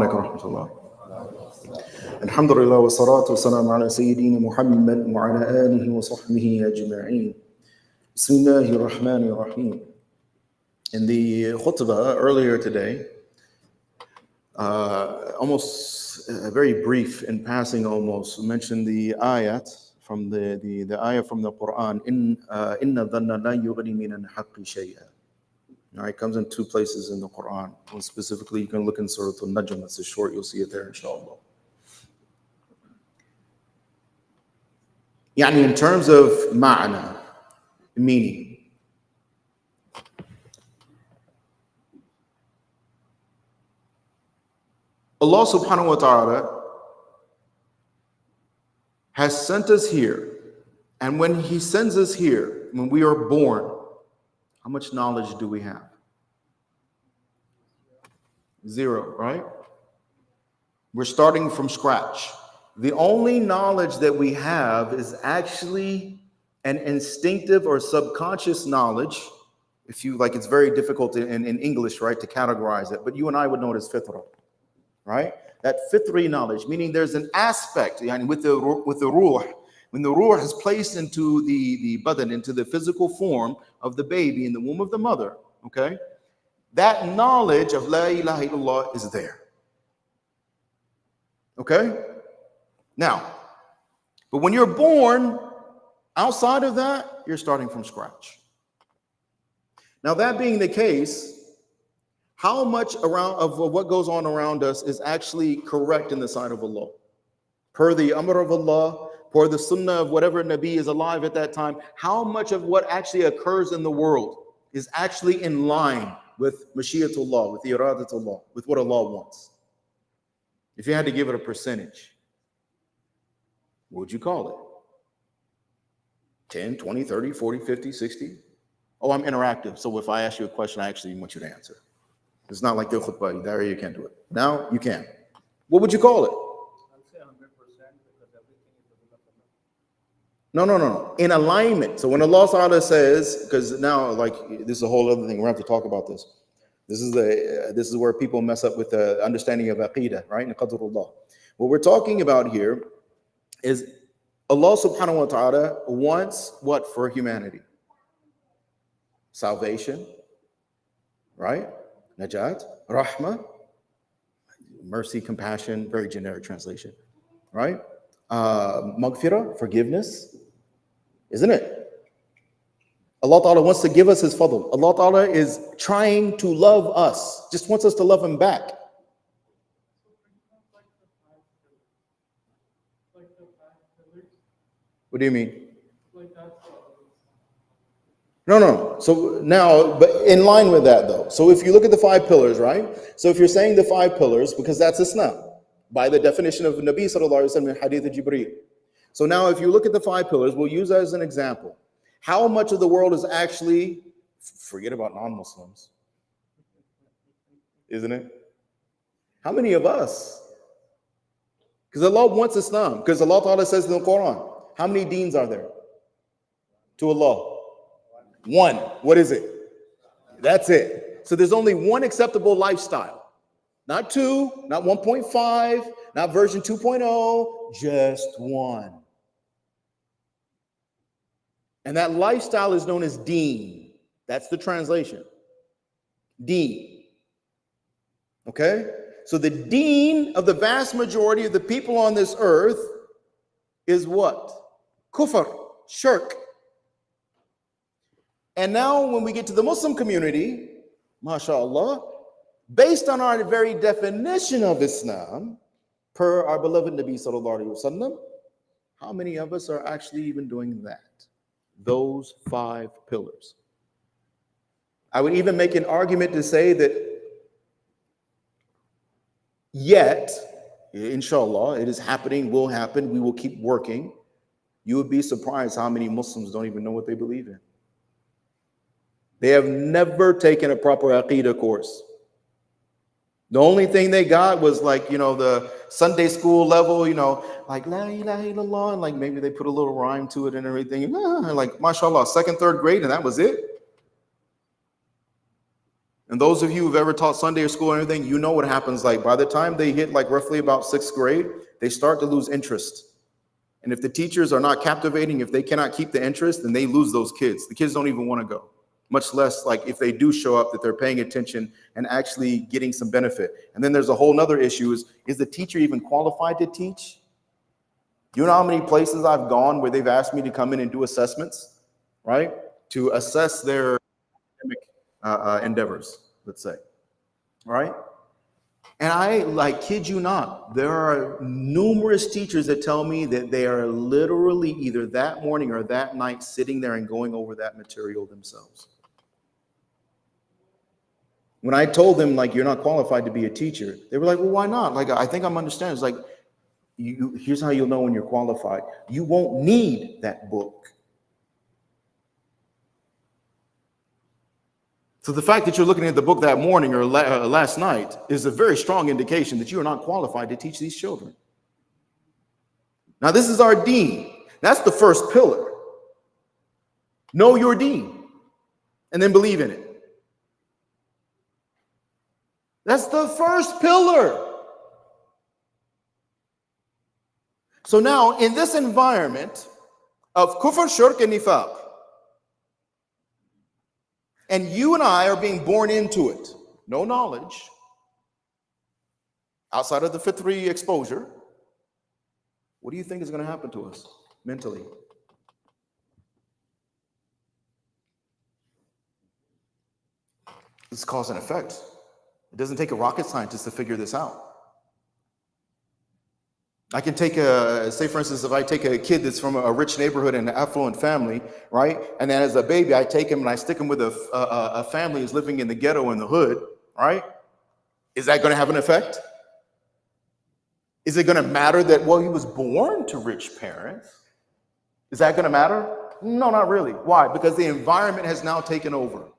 alaikum wa rahmatullah. Alhamdulillah wa salatu wa salam ala Sayyidina Muhammad wa ala alihi wa sahbihi ajma'een. Bismillahir Rahmanir Rahim. In the khutbah earlier today, almost very brief in passing, almost mentioned the ayat from the ayah from the Quran. Inna dhanna la yughni min al-haqqi shay'a. All right, it comes in two places in the Quran. Well, specifically, you can look in Surah Al-Najm. It's a short, you'll see it there, inshallah. Yani, in terms of ma'na, meaning, Allah subhanahu wa ta'ala has sent us here. And when He sends us here, when we are born, how much knowledge do we have? Zero, right? We're starting from scratch. The only knowledge that we have is actually an instinctive or subconscious knowledge. If you like, it's very difficult in English, right, to categorize it, but you and I would know it as fitra, right? That fitri knowledge, meaning there's an aspect, and with the ruh, when the ruh is placed into the badan, into the physical form of the baby in the womb of the mother, okay, that knowledge of la ilaha illallah is there. Okay? Now, but when you're born, outside of that, you're starting from scratch. Now, that being the case, how much around of what goes on around us is actually correct in the sight of Allah? Per the amr of Allah, per the sunnah of whatever Nabi is alive at that time, how much of what actually occurs in the world is actually in line with Mashiatullah, with the Iradatullah, with what Allah wants? If you had to give it a percentage, what would you call it? 10, 20, 30, 40, 50, 60? Oh, I'm interactive. So if I ask you a question, I actually want you to answer. It's not like the khutbah. There you can't do it. Now you can. What would you call it? I'll say 100% because everything is the will of Allah. No. In alignment. So when Allah Ta'ala says, because now like this is a whole other thing. We're going to have to talk about this. This is where people mess up with the understanding of aqeedah, right? And qadrullah. What we're talking about here is Allah Subhanahu wa Ta'ala wants what for humanity? Salvation, right? Najat, rahmah, mercy, compassion, very generic translation, right? Maghfirah, forgiveness, isn't it? Allah Ta'ala wants to give us His fadl. Allah Ta'ala is trying to love us, just wants us to love Him back. What do you mean? No. So now, but in line with that though. So if you look at the 5 pillars, right? So if you're saying the 5 pillars, because that's Islam, by the definition of Nabi Sallallahu Alaihi Wasallam in Hadith Jibreel. So now if you look at the 5 pillars, we'll use that as an example. How much of the world is actually, forget about non-Muslims, isn't it? How many of us? Because Allah wants Islam. Because Allah Ta'ala says in the Quran, how many deens are there to Allah? 1. What is it? That's it. So there's only one acceptable lifestyle. Not 2, not 1.5, not version 2.0, just 1. And that lifestyle is known as deen. That's the translation. Deen. Okay? So the deen of the vast majority of the people on this earth is what? Kufr, shirk. And now when we get to the Muslim community, mashallah, based on our very definition of Islam, per our beloved Nabi Sallallahu Alaihi Wasallam, how many of us are actually even doing that? Those 5 pillars. I would even make an argument to say that yet, inshallah, it is happening, will happen, we will keep working. You would be surprised how many Muslims don't even know what they believe in. They have never taken a proper aqeedah course. The only thing they got was like, the Sunday school level, like la ilaha illallah, and like maybe they put a little rhyme to it and everything. Like, mashallah, 2nd, 3rd grade, and that was it. And those of you who've ever taught Sunday school or anything, you know what happens. Like by the time they hit like roughly about 6th grade, they start to lose interest. And if the teachers are not captivating, if they cannot keep the interest, then they lose those kids. The kids don't even want to go, much less like if they do show up, that they're paying attention and actually getting some benefit. And then there's a whole nother issue is the teacher even qualified to teach? You know how many places I've gone where they've asked me to come in and do assessments, right? To assess their academic endeavors, let's say, right? And I kid you not, there are numerous teachers that tell me that they are literally either that morning or that night sitting there and going over that material themselves. When I told them, like, you're not qualified to be a teacher, they were like, well, why not? Like, I think I'm understanding. It's like, here's how you'll know when you're qualified. You won't need that book. So the fact that you're looking at the book that morning or last night is a very strong indication that you are not qualified to teach these children. Now, this is our dean. That's the first pillar. Know your dean and then believe in it. That's the first pillar. So now, in this environment of kufr, shirk, and nifaq, and you and I are being born into it, no knowledge, outside of the fitri exposure, what do you think is going to happen to us mentally? It's cause and effect. It doesn't take a rocket scientist to figure this out. I can take say for instance, if I take a kid that's from a rich neighborhood and an affluent family, right? And then as a baby, I take him and I stick him with a family who's living in the ghetto in the hood, right? Is that going to have an effect? Is it going to matter that, well, he was born to rich parents? Is that going to matter? No, not really. Why? Because the environment has now taken over.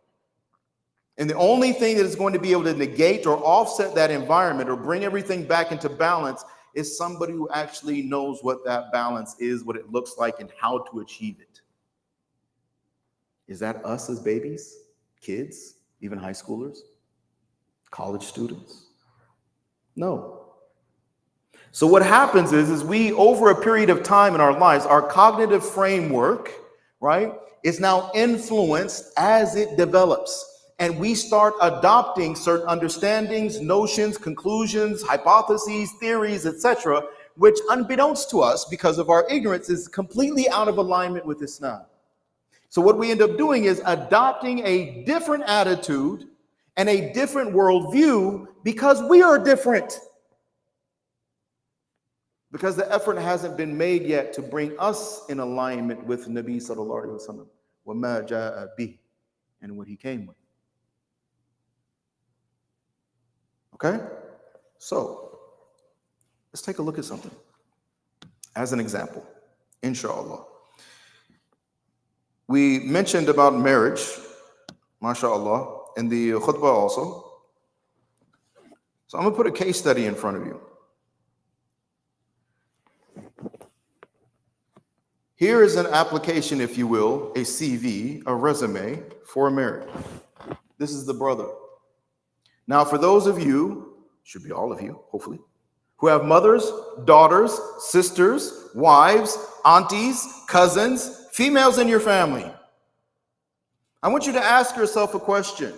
And the only thing that is going to be able to negate or offset that environment or bring everything back into balance is somebody who actually knows what that balance is, what it looks like, and how to achieve it. Is that us as babies, kids, even high schoolers, college students? No. So what happens is we, over a period of time in our lives, our cognitive framework, right, is now influenced as it develops. And we start adopting certain understandings, notions, conclusions, hypotheses, theories, etc., which unbeknownst to us, because of our ignorance, is completely out of alignment with Islam. So what we end up doing is adopting a different attitude and a different worldview because we are different. Because the effort hasn't been made yet to bring us in alignment with Nabi sallallahu alaihi wasallam, وَمَا جَاءَ بِهِ, and what he came with. Okay, so let's take a look at something as an example, inshallah. We mentioned about marriage, mashallah, in the khutbah also. So I'm going to put a case study in front of you. Here is an application, if you will, a CV, a resume for a marriage. This is the brother. Now, for those of you, should be all of you, hopefully, who have mothers, daughters, sisters, wives, aunties, cousins, females in your family, I want you to ask yourself a question.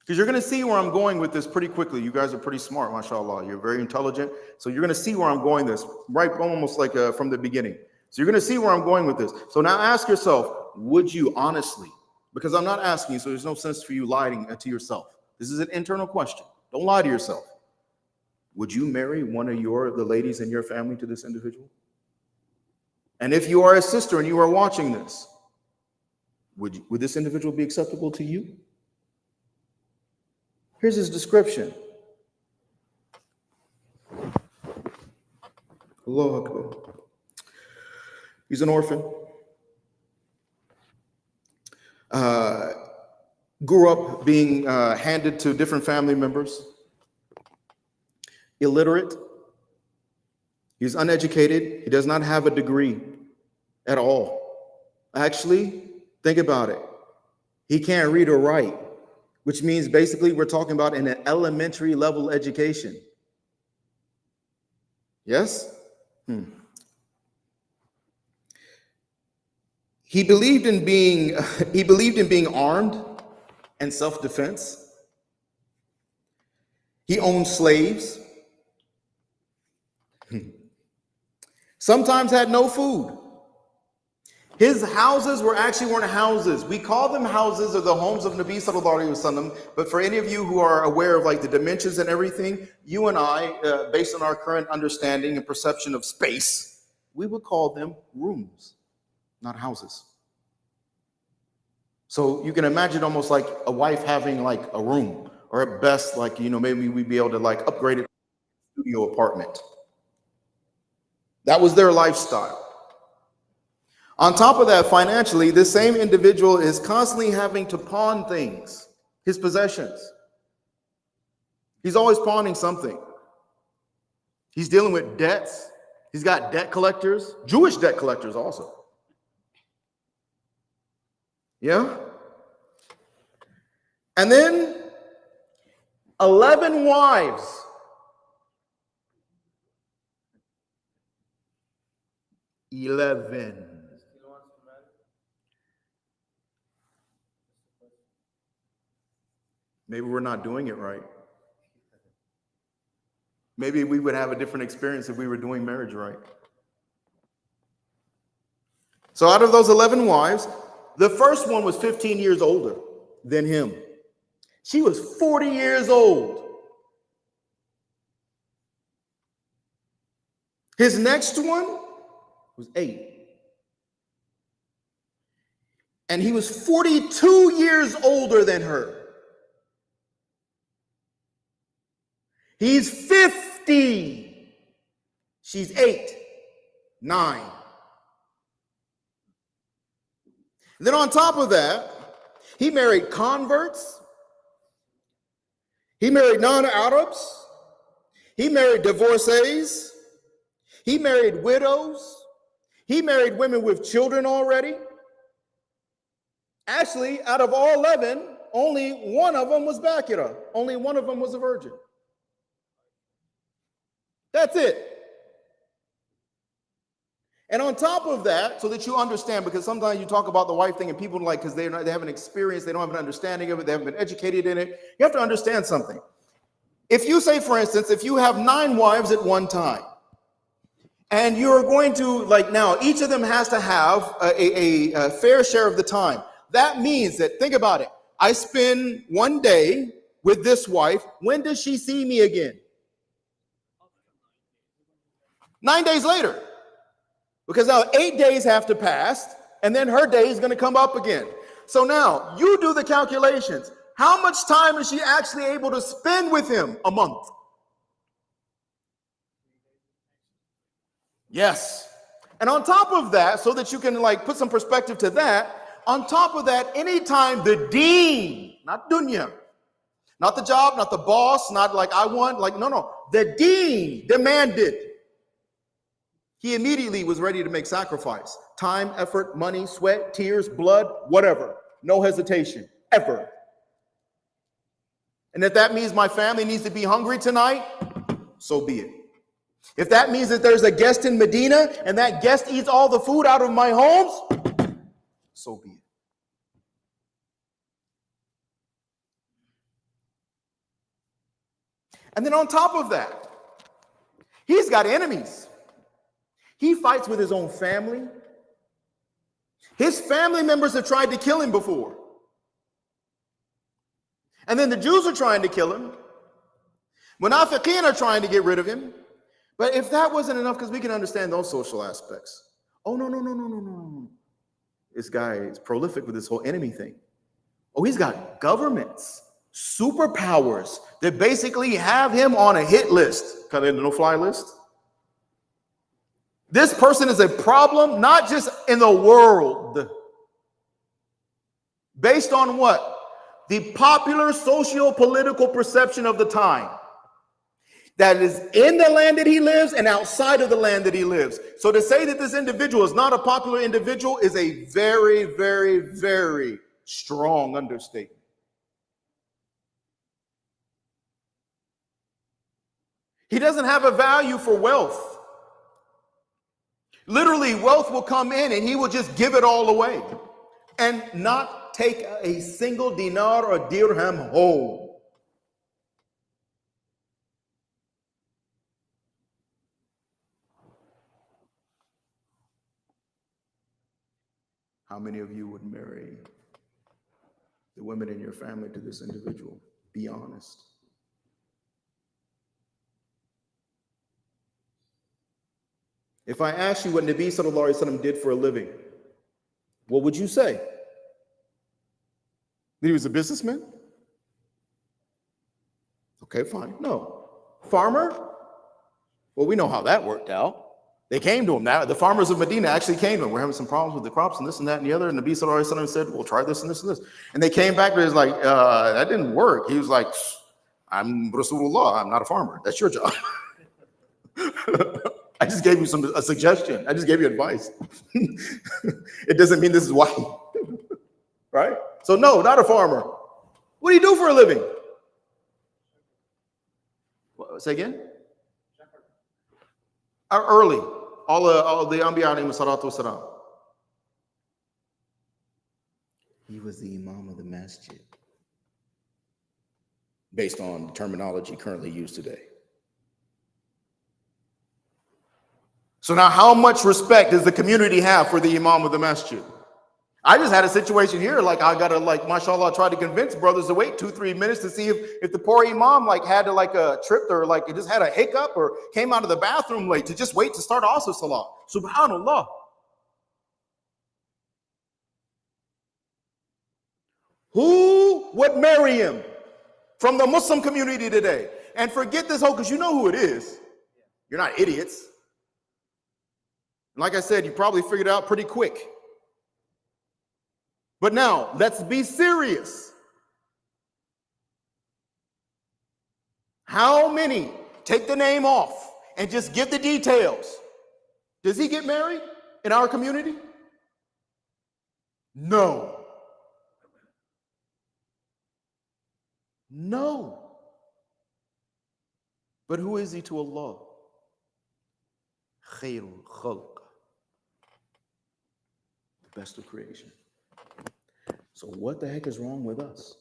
Because you're going to see where I'm going with this pretty quickly. You guys are pretty smart, mashallah. You're very intelligent. So you're going to see where I'm going this, right, almost like from the beginning. So you're going to see where I'm going with this. So now ask yourself, would you honestly, because I'm not asking you, so there's no sense for you lying to yourself. This is an internal question. Don't lie to yourself. Would you marry one of the ladies in your family to this individual? And if you are a sister and you are watching this, would this individual be acceptable to you? Here's his description. Allahu Akbar. He's an orphan. Grew up being handed to different family members. Illiterate. He's uneducated. He does not have a degree at all. Actually, think about it. He can't read or write. which means basically we're talking about in an elementary level education. Yes? He believed in being armed and self-defense. He owned slaves. Sometimes had no food. His houses weren't houses. We call them houses or the homes of Nabi sallallahu alaihi wasallam. But for any of you who are aware of like the dimensions and everything, you and I, based on our current understanding and perception of space, we would call them rooms, not houses. So you can imagine almost like a wife having like a room, or at best, like, maybe we'd be able to like upgrade it to a studio apartment. That was their lifestyle. On top of that, financially, this same individual is constantly having to pawn things, his possessions. He's always pawning something. He's dealing with debts. He's got debt collectors, Jewish debt collectors also. Yeah? And then 11 wives. Maybe we're not doing it right. Maybe we would have a different experience if we were doing marriage right. So out of those 11 wives, the first one was 15 years older than him. She was 40 years old. His next one was 8. And he was 42 years older than her. He's 50. She's 8, 9. And then on top of that, he married converts. He married non-Arabs. He married divorcees. He married widows. He married women with children already. Actually, out of all 11, only one of them was Bakira. Only one of them was a virgin. That's it. And on top of that, so that you understand, because sometimes you talk about the wife thing and people like, because they haven't experienced, they don't have an understanding of it, they haven't been educated in it. You have to understand something. If you say, for instance, if you have 9 wives at one time, and you're going to, like now, each of them has to have a fair share of the time. That means that, think about it. I spend one day with this wife. When does she see me again? 9 days later. Because now 8 days have to pass, and then her day is going to come up again. So now you do the calculations. How much time is she actually able to spend with him? A month. Yes. And on top of that, so that you can like put some perspective to that, on top of that, anytime the deen, not dunya, not the job, not the boss, not like I want, like, no, the deen demanded, he immediately was ready to make sacrifice. Time, effort, money, sweat, tears, blood, whatever. No hesitation, ever. And if that means my family needs to be hungry tonight, so be it. If that means that there's a guest in Medina and that guest eats all the food out of my homes, so be it. And then on top of that, he's got enemies. He fights with his own family. His family members have tried to kill him before. And then the Jews are trying to kill him. Munafiqeen are trying to get rid of him. But if that wasn't enough, because we can understand those social aspects. Oh, no. This guy is prolific with this whole enemy thing. Oh, he's got governments, superpowers that basically have him on a hit list, kind of no-fly list. This person is a problem, not just in the world. Based on what? The popular socio-political perception of the time. That is in the land that he lives and outside of the land that he lives. So to say that this individual is not a popular individual is a very, very, very strong understatement. He doesn't have a value for wealth. Literally, wealth will come in and he will just give it all away and not take a single dinar or dirham home. How many of you would marry the women in your family to this individual? Be honest. If I asked you what Nabi sallallahu alaihi wasallam did for a living, what would you say? That he was a businessman? Okay, fine. No. Farmer? Well, we know how that worked out. They came to him. Now, the farmers of Medina actually came to him. We're having some problems with the crops and this and that and the other. And Nabi sallallahu alaihi wasallam said, well, try this and this and this. And they came back, but he was like, that didn't work. He was like, I'm Rasulullah. I'm not a farmer. That's your job. I just gave you a suggestion. I just gave you advice. It doesn't mean this is why. Right? So no, not a farmer. What do you do for a living? Say again? Early. All the Anbiya alayhi salatu wasalam. He was the imam of the masjid, based on the terminology currently used today. So now how much respect does the community have for the imam of the masjid? I just had a situation here, like I gotta, like, mashallah, try to convince brothers to wait 2-3 minutes to see if the poor imam like had to like a trip or like it just had a hiccup or came out of the bathroom late, to just wait to start Asr Salah. Subhanallah. Who would marry him from the Muslim community today? And forget this whole, because you know who it is. You're not idiots. Like I said, you probably figured it out pretty quick. But now, let's be serious. How many take the name off and just give the details? Does he get married in our community? No. No. But who is he to Allah? Khairul Khalq. The best of creation. So what the heck is wrong with us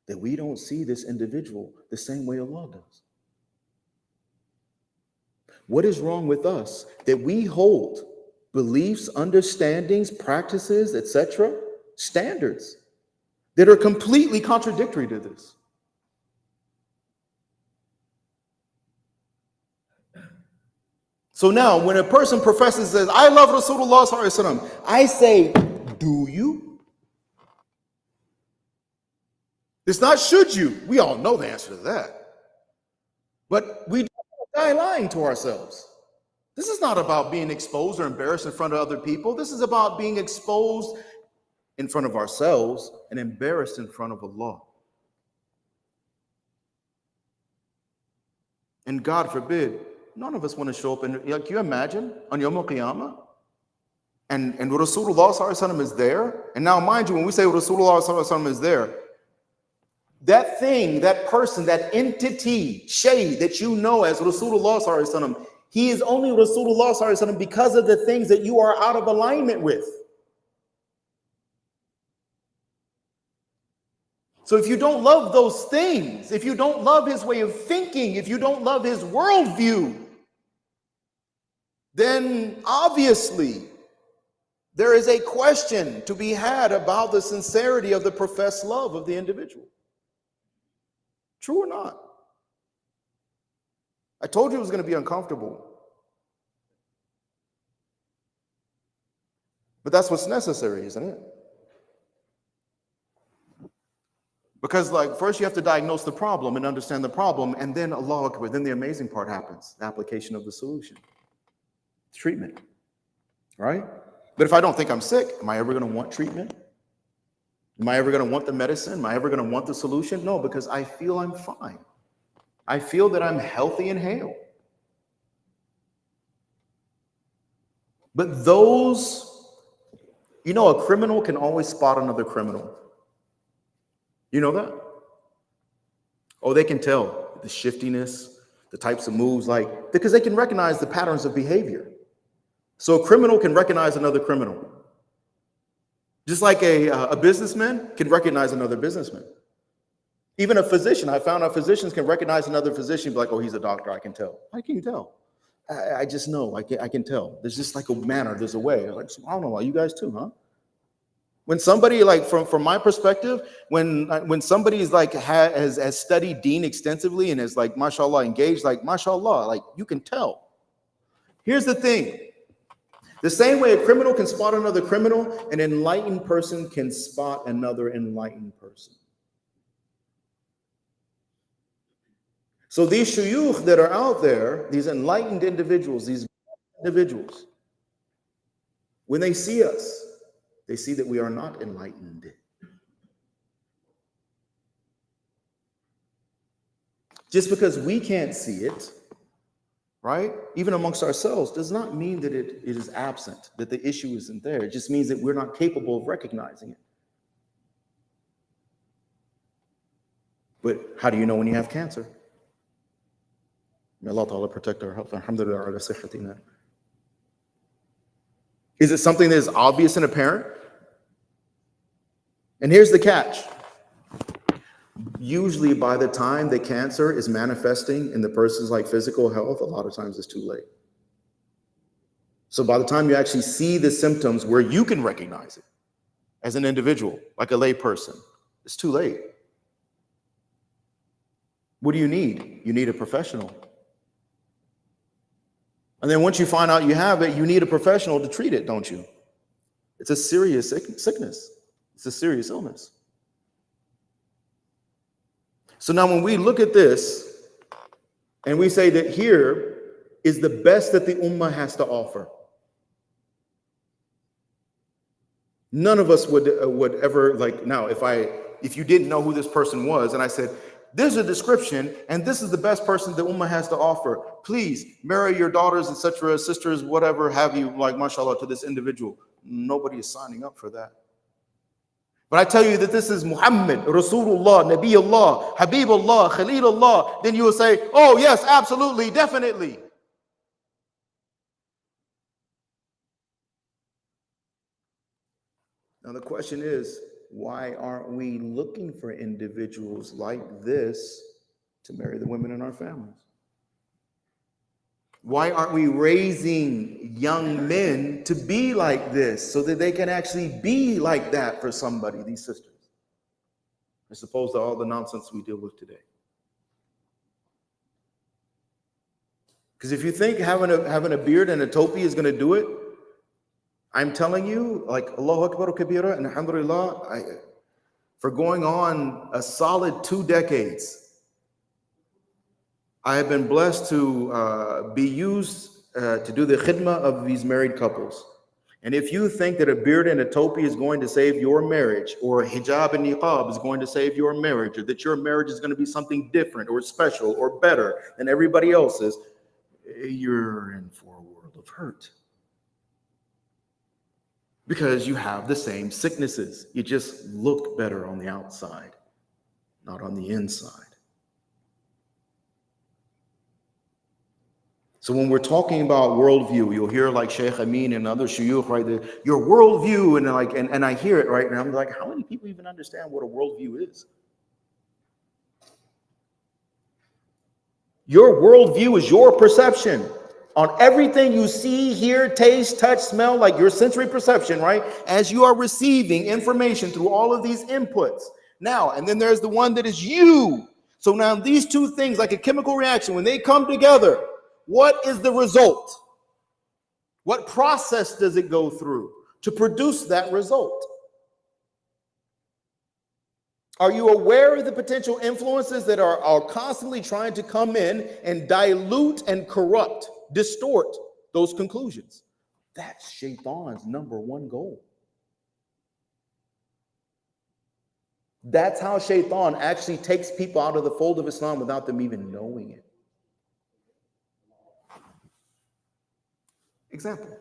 that we don't see this individual the same way Allah does? What is wrong with us that we hold beliefs, understandings, practices, etc., standards that are completely contradictory to this? So now when a person professes, says, I love Rasulullah sallallahu alaihi wasallam, I say, do you? It's not should you. We all know the answer to that. But we don't die lying to ourselves. This is not about being exposed or embarrassed in front of other people. This is about being exposed in front of ourselves and embarrassed in front of Allah. And God forbid, none of us want to show up. And like, you imagine on Yawm al-Qiyamah, and Rasulullah sallallahu alaihi wasallam is there. And now mind you, when we say Rasulullah sallallahu alaihi wasallam is there, that thing, that person, that entity, shay, that you know as Rasulullah sallallahu alaihi wasallam, he is only Rasulullah sallallahu alaihi wasallam because of the things that you are out of alignment with. So if you don't love those things, if you don't love his way of thinking, if you don't love his worldview, then obviously there is a question to be had about the sincerity of the professed love of the individual. True or not? I told you it was going to be uncomfortable. But that's what's necessary, isn't it? Because like first you have to diagnose the problem and understand the problem, and then Allahu Akbar, then the amazing part happens, the application of the solution. Treatment, right? But if I don't think I'm sick, am I ever going to want treatment? Am I ever going to want the medicine? Am I ever going to want the solution? No, because I feel I'm fine. I feel that I'm healthy and hale. But those, you know, a criminal can always spot another criminal. You know that? Oh, they can tell the shiftiness, the types of moves, like, because they can recognize the patterns of behavior. So a criminal can recognize another criminal. Just like a businessman can recognize another businessman. Even a physician, I found out physicians can recognize another physician, be like, oh, he's a doctor, I can tell. How can you tell? I just know, I can tell. There's just like a manner, there's a way. Like, I don't know, you guys too, huh? When somebody, like, from my perspective, when somebody's like has studied Deen extensively and is like, mashallah, engaged, like, mashallah, like, you can tell. Here's the thing. The same way a criminal can spot another criminal, an enlightened person can spot another enlightened person. So these shuyukh that are out there, these enlightened individuals, when they see us, they see that we are not enlightened. Just because we can't see it, right, even amongst ourselves, does not mean that it is absent, that the issue isn't there. It just means that we're not capable of recognizing it. But how do you know when you have cancer? May Allah Ta'ala protect our health. Alhamdulillah ala sihhatina. Is it something that is obvious and apparent? And here's the catch. Usually by the time the cancer is manifesting in the person's like physical health, a lot of times it's too late. So by the time you actually see the symptoms where you can recognize it as an individual, like a lay person, it's too late. What do you need? You need a professional. And then once you find out you have it, you need a professional to treat it, don't you? It's a serious sickness. It's a serious illness. So now when we look at this and we say that here is the best that the ummah has to offer, none of us would ever, like, now if you didn't know who this person was and I said, there's a description and this is the best person the ummah has to offer, please marry your daughters, etc., sisters, whatever have you, like, mashallah, to this individual. Nobody is signing up for that. But I tell you that this is Muhammad, Rasulullah, Nabiullah, Habibullah, Khalilullah, then you will say, oh yes, absolutely, definitely. Now the question is, why aren't we looking for individuals like this to marry the women in our families? Why aren't we raising young men to be like this so that they can actually be like that for somebody, these sisters, as opposed to all the nonsense we deal with today? Because if you think having a beard and a topi is going to do it, I'm telling you, like, Allahu Akbar kabira and alhamdulillah, for going on a solid 2 decades, I have been blessed to be used to do the khidmah of these married couples. And if you think that a beard and a topi is going to save your marriage, or hijab and niqab is going to save your marriage, or that your marriage is going to be something different or special or better than everybody else's, you're in for a world of hurt. Because you have the same sicknesses. You just look better on the outside, not on the inside. So when we're talking about worldview, you'll hear like Sheikh Amin and other shuyukh, right? Your worldview, and I hear it, right? And I'm like, how many people even understand what a worldview is? Your worldview is your perception on everything you see, hear, taste, touch, smell, like your sensory perception, right? As you are receiving information through all of these inputs. Now, and then there's the one that is you. So now these two things, like a chemical reaction, when they come together, what is the result? What process does it go through to produce that result? Are you aware of the potential influences that are constantly trying to come in and dilute and corrupt, distort those conclusions? That's Shaitan's number one goal. That's how Shaitan actually takes people out of the fold of Islam without them even knowing it. Example.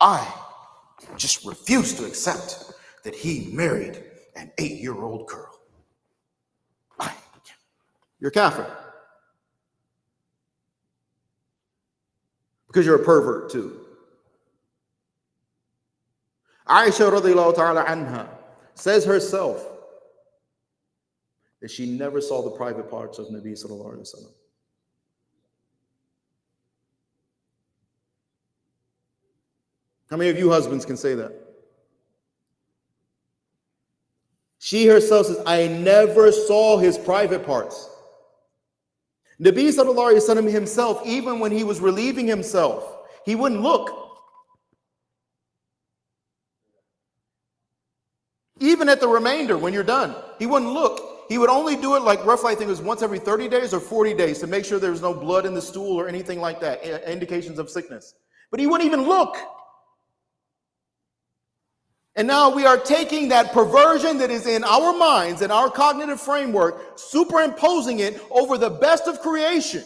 I just refuse to accept that he married an 8-year-old girl. You're kafir. Because you're a pervert too. Aisha radiallahu ta'ala anha says herself that she never saw the private parts of Nabi sallallahu alaihi wasallam. How many of you husbands can say that? She herself says, I never saw his private parts. Nabi sallallahu alaihi wasallam himself, even when he was relieving himself, he wouldn't look. Even at the remainder, when you're done, he wouldn't look. He would only do it like roughly, I think it was once every 30 days or 40 days to make sure there was no blood in the stool or anything like that, indications of sickness. But he wouldn't even look. And now we are taking that perversion that is in our minds and our cognitive framework, superimposing it over the best of creation.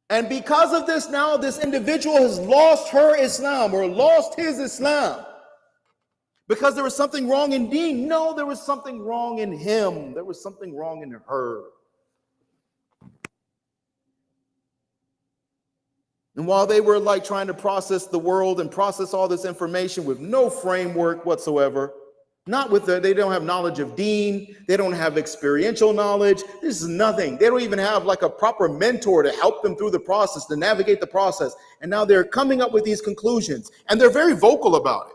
And because of this, now this individual has lost her Islam or lost his Islam. Because there was something wrong in Deen. No, there was something wrong in him. There was something wrong in her. And while they were like trying to process the world and process all this information with no framework whatsoever, they don't have knowledge of Deen, they don't have experiential knowledge, this is nothing. They don't even have like a proper mentor to help them through the process, to navigate the process. And now they're coming up with these conclusions, and they're very vocal about it.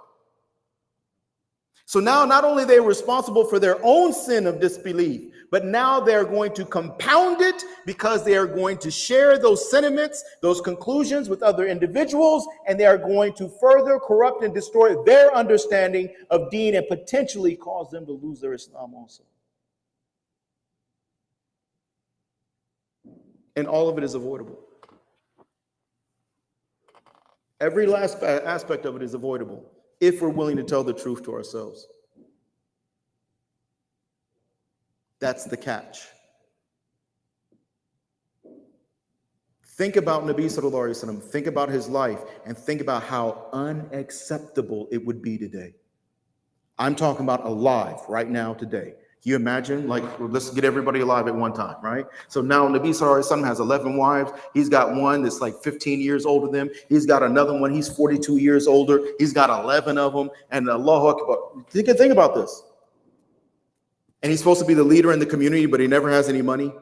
So now not only are they responsible for their own sin of disbelief, but now they're going to compound it because they are going to share those sentiments, those conclusions with other individuals, and they are going to further corrupt and destroy their understanding of Deen and potentially cause them to lose their Islam also. And all of it is avoidable. Every last aspect of it is avoidable if we're willing to tell the truth to ourselves. That's the catch. Think about Nabi sallallahu alaihi wasallam, think about his life, and think about how unacceptable it would be today. I'm talking about alive right now today. Can you imagine? Like, let's get everybody alive at one time, right? So now Nabi sallallahu alaihi wasallam has 11 wives. He's got one that's like 15 years older than him. He's got another one. He's 42 years older. He's got 11 of them. And Allahu Akbar. Think about this. And he's supposed to be the leader in the community, but he never has any money.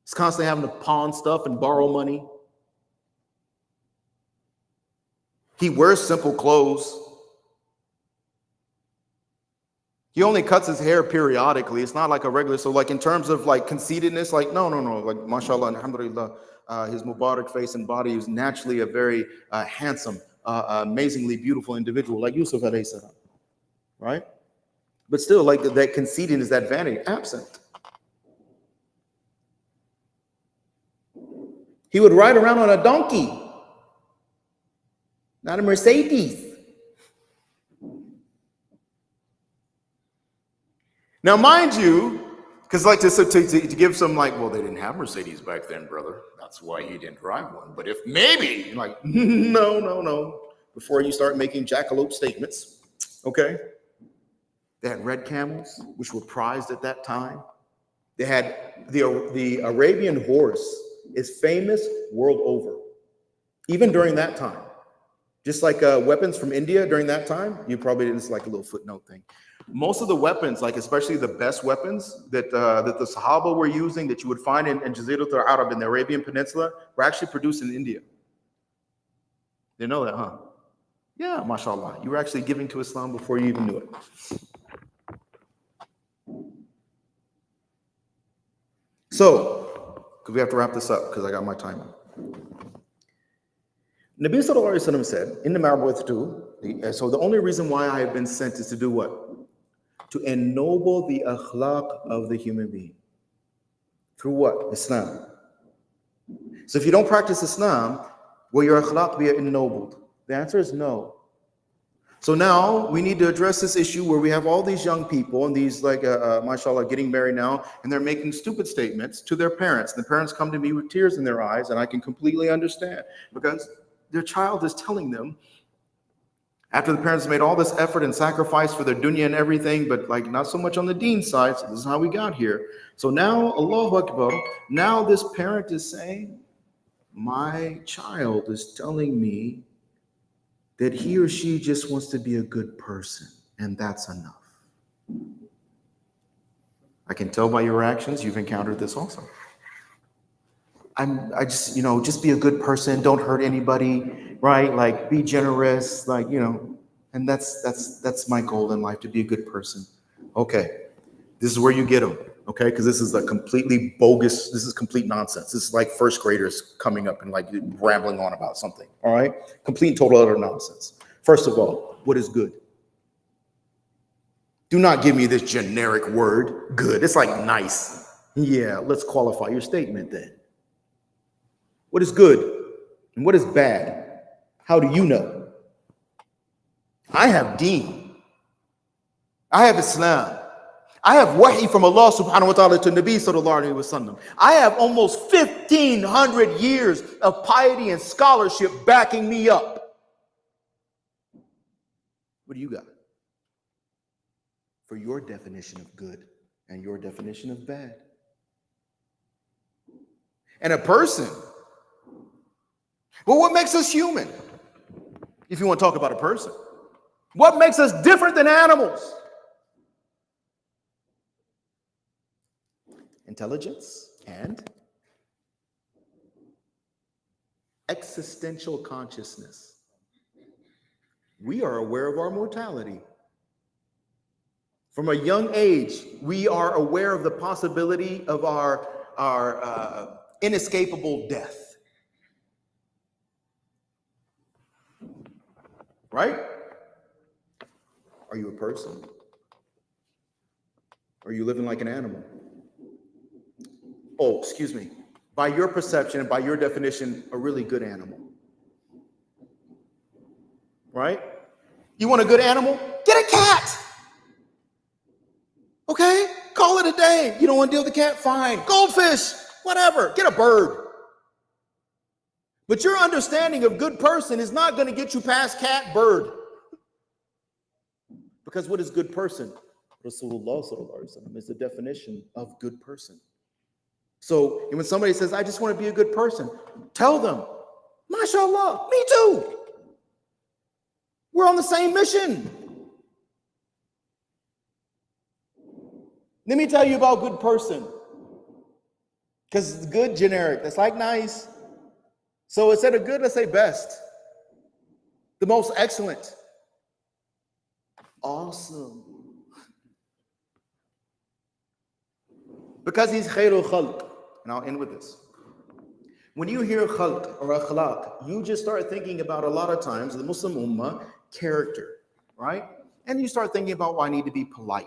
He's constantly having to pawn stuff and borrow money. He wears simple clothes. He only cuts his hair periodically. It's not like a regular. So like in terms of like conceitedness, like no. Like mashallah, alhamdulillah, his Mubarak face and body is naturally a very handsome, amazingly beautiful individual like Yusuf alayhi salam, right? But still, like that conceitedness, that vanity, absent. He would ride around on a donkey, not a Mercedes. Now, mind you, because like to give some like, well, they didn't have Mercedes back then, brother. That's why he didn't drive one. But if maybe, like, no. Before you start making jackalope statements, okay? They had red camels, which were prized at that time. They had the Arabian horse is famous world over, even during that time. Just like weapons from India during that time, you probably didn't, it's like a little footnote thing. Most of the weapons, like especially the best weapons that the Sahaba were using, that you would find in Jazirat al-Arab in the Arabian Peninsula, were actually produced in India. You know that, huh? Yeah, mashallah. You were actually giving to Islam before you even knew it. So, because we have to wrap this up, because I got my timer. Nabi sallallahu alaihi wasallam said, "In the Ma'bu'athtu," so the only reason why I have been sent is to do what? To ennoble the akhlaq of the human being. Through what? Islam. So if you don't practice Islam, will your akhlaq be ennobled? The answer is no. So now we need to address this issue where we have all these young people and these like, mashallah, getting married now, and they're making stupid statements to their parents. The parents come to me with tears in their eyes, and I can completely understand because their child is telling them After the parents made all this effort and sacrifice for their dunya and everything, but like not so much on the deen side, so this is how we got here. So now, Allahu Akbar, now this parent is saying, my child is telling me that he or she just wants to be a good person, and that's enough. I can tell by your actions, you've encountered this also. I just, just be a good person, don't hurt anybody, right? Like, be generous, like, and that's my goal in life, to be a good person. Okay, this is where you get them, okay? Because this is a completely bogus, this is complete nonsense. This is like first graders coming up and like rambling on about something, all right? Complete and total utter nonsense. First of all, what is good? Do not give me this generic word, good. It's like nice. Yeah, let's qualify your statement then. What is good and what is bad? How do you know? I have deen. I have Islam. I have wahi from Allah subhanahu wa ta'ala to Nabi sallallahu alayhi wa sallam. I have almost 1,500 years of piety and scholarship backing me up. What do you got for your definition of good and your definition of bad? And a person, well, what makes us human? If you want to talk about a person, what makes us different than animals? Intelligence and existential consciousness. We are aware of our mortality. From a young age, we are aware of the possibility of our inescapable death. Right? Are you a person? Or are you living like an animal? Oh, excuse me. By your perception and by your definition, a really good animal. Right? You want a good animal? Get a cat. Okay? Call it a day. You don't want to deal with the cat? Fine. Goldfish, whatever. Get a bird. But your understanding of good person is not going to get you past cat, bird. Because what is good person? Rasulullah sallallahu alaihi wasallam is the definition of good person. So when somebody says, I just want to be a good person, tell them, MashaAllah, me too. We're on the same mission. Let me tell you about good person. Because good, generic, that's like nice. So instead of good, let's say best. The most excellent. Awesome. Because he's khairul khalq. And I'll end with this. When you hear khalq or akhlaq, you just start thinking about a lot of times the Muslim ummah character, right? And you start thinking about, well, I need to be polite,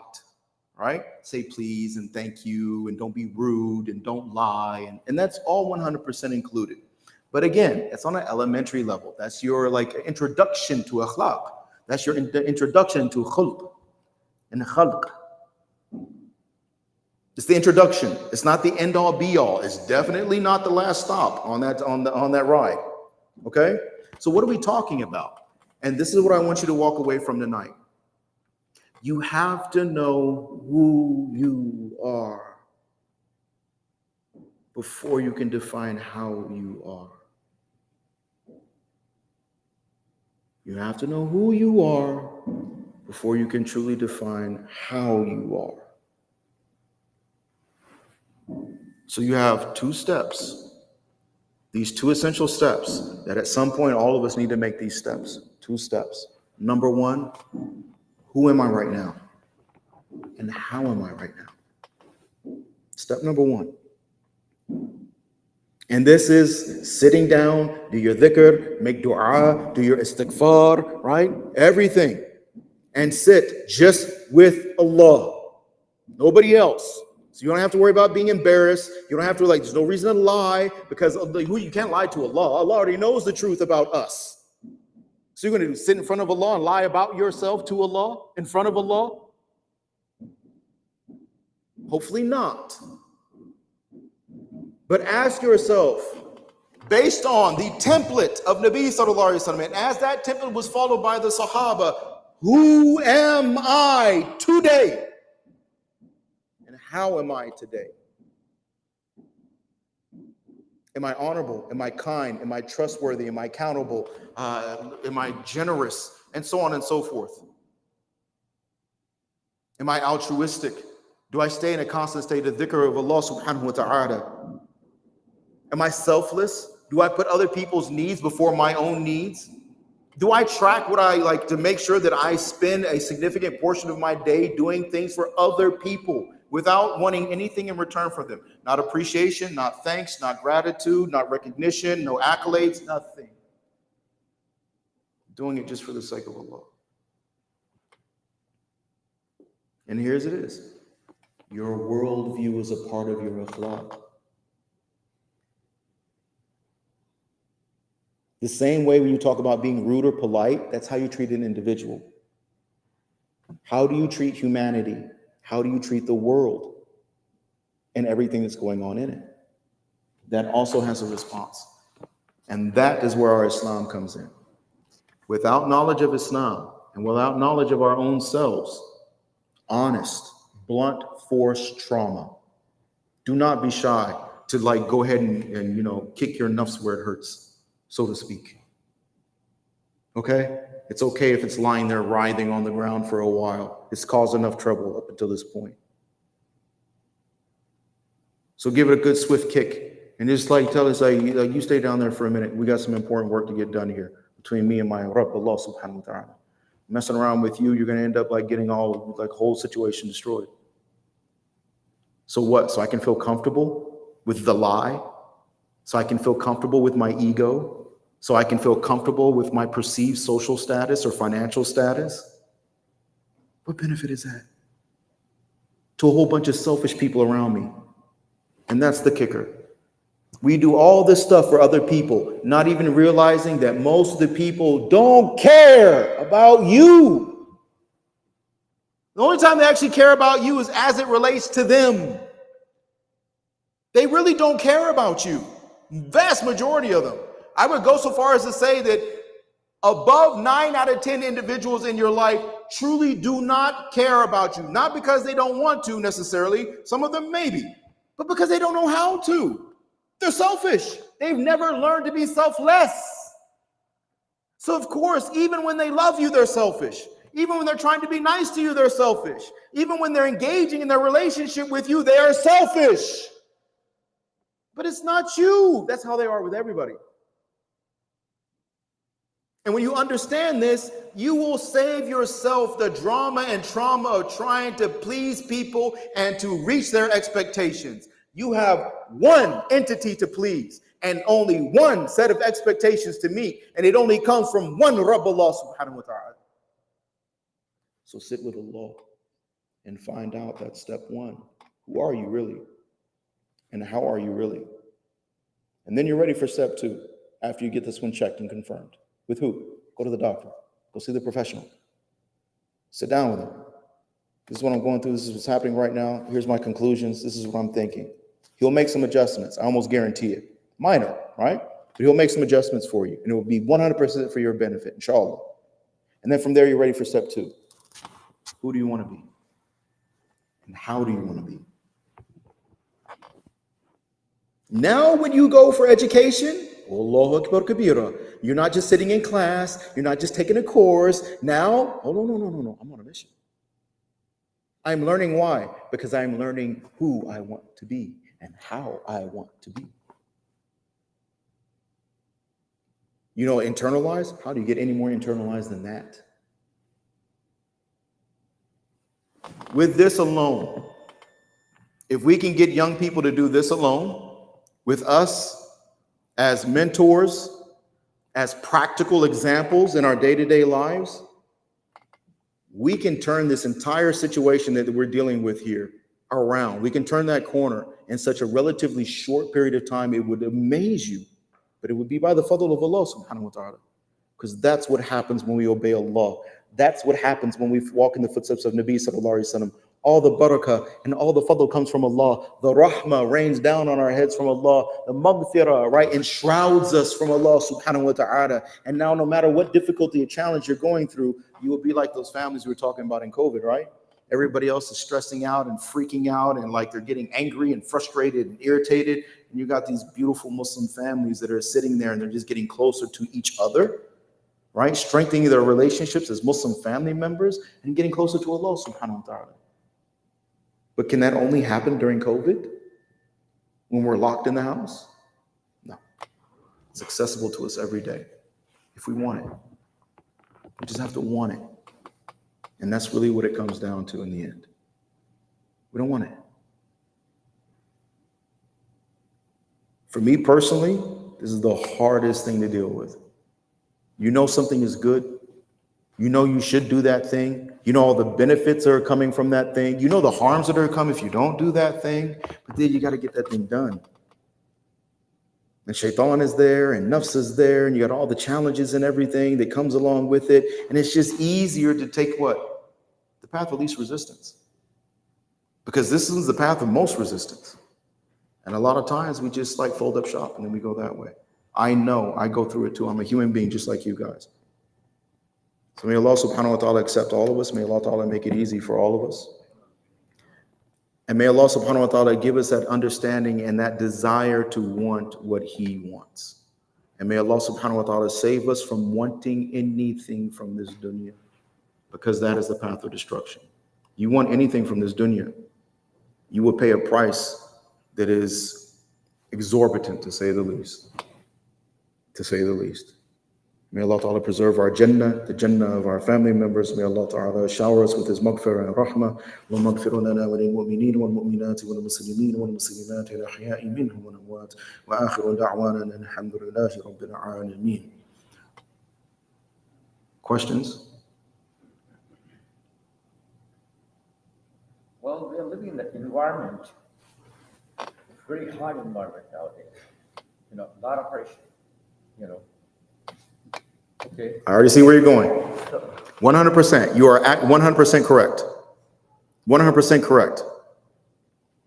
right? Say please and thank you and don't be rude and don't lie. And that's all 100% included. But again, it's on an elementary level. That's your like introduction to akhlaq. That's your introduction to khulq and khalq. It's the introduction. It's not the end all be all. It's definitely not the last stop on that ride. Okay? So what are we talking about? And this is what I want you to walk away from tonight. You have to know who you are before you can define how you are. You have to know who you are before you can truly define how you are. So you have two steps, these two essential steps that at some point all of us need to make these steps, 2 steps. Number 1, who am I right now? And how am I right now? Step number 1. And this is sitting down, do your dhikr, make dua, do your istighfar, right? Everything. And sit just with Allah. Nobody else. So you don't have to worry about being embarrassed. You don't have to there's no reason to lie because you can't lie to Allah. Allah already knows the truth about us. So you're going to sit in front of Allah and lie about yourself to Allah in front of Allah? Hopefully not. But ask yourself, based on the template of Nabi sallallahu alaihi wasallam. And as that template was followed by the Sahaba, who am I today? And how am I today? Am I honorable? Am I kind? Am I trustworthy? Am I accountable? Am I generous? And so on and so forth. Am I altruistic? Do I stay in a constant state of dhikr of Allah subhanahu wa ta'ala? Am I selfless? Do I put other people's needs before my own needs? Do I track what I like to make sure that I spend a significant portion of my day doing things for other people without wanting anything in return for them? Not appreciation, not thanks, not gratitude, not recognition, no accolades, nothing. Doing it just for the sake of Allah. And here's it is. Your worldview is a part of your akhlaq. The same way when you talk about being rude or polite, that's how you treat an individual. How do you treat humanity? How do you treat the world and everything that's going on in it? That also has a response. And that is where our Islam comes in. Without knowledge of Islam and without knowledge of our own selves, honest, blunt force trauma. Do not be shy to go ahead and kick your nuffs where it hurts, so to speak. Okay? It's okay if it's lying there writhing on the ground for a while. It's caused enough trouble up until this point. So give it a good swift kick and just tell us, you stay down there for a minute. We got some important work to get done here between me and my Rabb, Allah subhanahu wa ta'ala. Messing around with you, you're going to end up getting all whole situation destroyed. So what? So I can feel comfortable with the lie? So I can feel comfortable with my ego? So I can feel comfortable with my perceived social status or financial status? What benefit is that? To a whole bunch of selfish people around me. And that's the kicker. We do all this stuff for other people, not even realizing that most of the people don't care about you. The only time they actually care about you is as it relates to them. They really don't care about you. Vast majority of them. I would go so far as to say that above 9 out of 10 individuals in your life truly do not care about you. Not because they don't want to necessarily, some of them maybe, but because they don't know how to. They're selfish. They've never learned to be selfless. So of course, even when they love you, they're selfish. Even when they're trying to be nice to you, they're selfish. Even when they're engaging in their relationship with you, they are selfish. But it's not you. That's how they are with everybody. And when you understand this, you will save yourself the drama and trauma of trying to please people and to reach their expectations. You have one entity to please and only one set of expectations to meet. And it only comes from one Rabb, Allah subhanahu wa ta'ala. So sit with Allah and find out that step one. Who are you really? And how are you really? And then you're ready for step two after you get this one checked and confirmed. With who? Go to the doctor. Go see the professional. Sit down with him. This is what I'm going through. This is what's happening right now. Here's my conclusions. This is what I'm thinking. He'll make some adjustments. I almost guarantee it. Minor, right? But he'll make some adjustments for you. And it will be 100% for your benefit, inshallah. And then from there, you're ready for step two. Who do you want to be? And how do you want to be? Now, when you go for education, Allahu Akbar Kabira, you're not just sitting in class, you're not just taking a course. Now, oh, no, I'm on a mission. I'm learning why? Because I'm learning who I want to be and how I want to be. Internalize? How do you get any more internalized than that? With this alone, if we can get young people to do this alone, with us as mentors, as practical examples in our day-to-day lives, we can turn this entire situation that we're dealing with here around. We can turn that corner in such a relatively short period of time. It would amaze you, but it would be by the fadl of Allah subhanahu wa ta'ala, because that's what happens when we obey Allah. That's what happens when we walk in the footsteps of Nabi sallallahu alaihi wasallam. All the barakah and all the fadl comes from Allah. The rahmah rains down on our heads from Allah. The maghfirah, right, enshrouds us from Allah subhanahu wa ta'ala. And now no matter what difficulty or challenge you're going through, you will be like those families we were talking about in COVID, right? Everybody else is stressing out and freaking out and like they're getting angry and frustrated and irritated. And you got these beautiful Muslim families that are sitting there and they're just getting closer to each other, right? Strengthening their relationships as Muslim family members and getting closer to Allah subhanahu wa ta'ala. But can that only happen during COVID when we're locked in the house? No. It's accessible to us every day if we want it. We just have to want it. And that's really what it comes down to in the end. We don't want it. For me personally, this is the hardest thing to deal with. You know something is good. You know you should do that thing. You know all the benefits that are coming from that thing. You know the harms that are coming if you don't do that thing. But then you got to get that thing done. And shaitan is there and nafs is there and you got all the challenges and everything that comes along with it. And it's just easier to take what? The path of least resistance. Because this is the path of most resistance. And a lot of times we just like fold up shop and then we go that way. I know, I go through it too. I'm a human being just like you guys. So may Allah subhanahu wa ta'ala accept all of us. May Allah ta'ala make it easy for all of us. And may Allah subhanahu wa ta'ala give us that understanding and that desire to want what He wants. And may Allah subhanahu wa ta'ala save us from wanting anything from this dunya, because that is the path of destruction. You want anything from this dunya, you will pay a price that is exorbitant, to say the least. To say the least. May Allah Ta'ala preserve our Jannah, the Jannah of our family members. May Allah Ta'ala shower us with His maghfirah and rahmah. اللهم اغفر لنا وللمؤمنين والمؤمنات والمسلمين والمسلمات الأحياء منهم والأموات وآخر دعوانا أن الحمد لله رب العالمين. Questions? Well, we are living in the environment, very hard environment nowadays. You know, a lot of pressure, you know. Okay. I already see where you're going. 100%. You are at 100% correct. 100% correct.